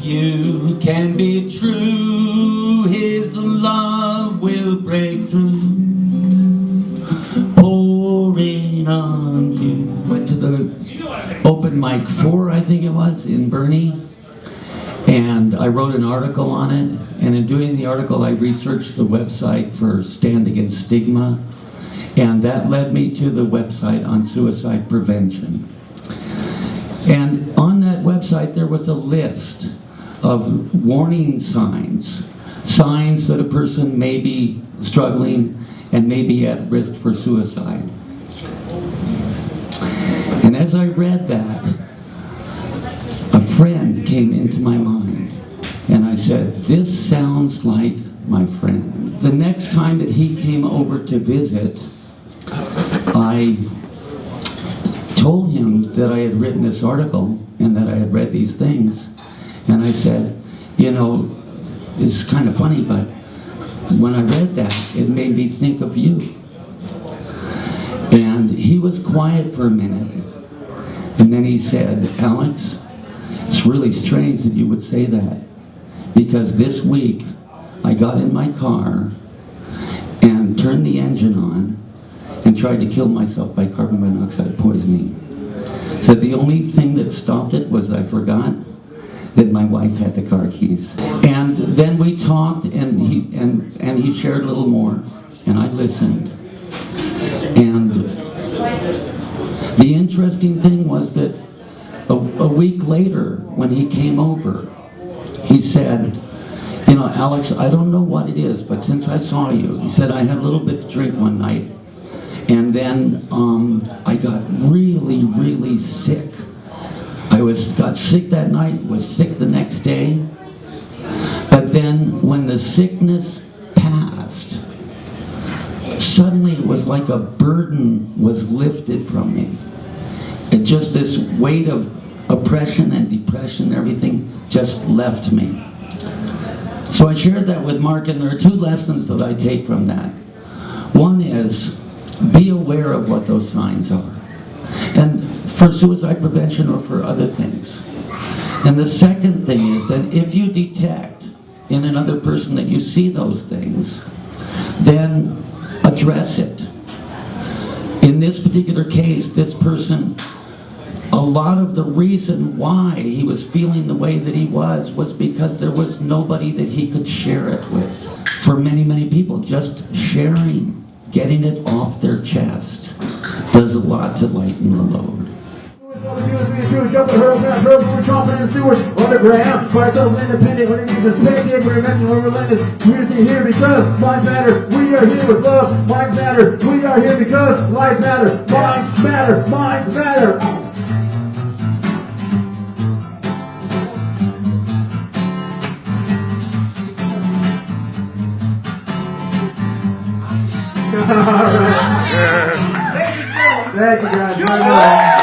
you can be true, His love will break through, pouring on you. Went to the open mic 4, I think it was, in Bernie, and I wrote an article on it, and in doing the article I researched the website for Stand Against Stigma, and that led me to the website on suicide prevention. And on that website there was a list of warning signs that a person may be struggling and may be at risk for suicide. And as I read that, a friend came into my mind, and I said, this sounds like my friend. The next time that he came over to visit, I told him that I had written this article and that I had read these things, and I said, you know, it's kind of funny, but when I read that, it made me think of you. And he was quiet for a minute, and then he said, Alex, it's really strange that you would say that, because this week I got in my car and turned the engine on and tried to kill myself by carbon monoxide poisoning. So the only thing that stopped it was I forgot that my wife had the car keys. And then we talked, and he shared a little more, and I listened. And the interesting thing was that a week later, when he came over, he said, you know, Alex, I don't know what it is, but since I saw you, he said, I had a little bit to drink one night, and then I got really, really sick. I got sick that night, was sick the next day, but then when the sickness passed, suddenly it was like a burden was lifted from me. And just this weight of oppression and depression, everything just left me. So I shared that with Mark, and there are 2 lessons that I take from that. One is, be aware of what those signs are, and for suicide prevention or for other things. And the second thing is that if you detect in another person that you see those things, then address it. In this particular case, this person, a lot of the reason why he was feeling the way that he was because there was nobody that he could share it with. For many, many people, just sharing, getting it off their chest, does a lot to lighten the load. Underground, by ourselves independent, when it means perspective, we're mental, we're relentless. We're here because lives matter. We are here with love, minds matter. We are here because lives matter. Minds matter, minds matter. All right. Thank you guys.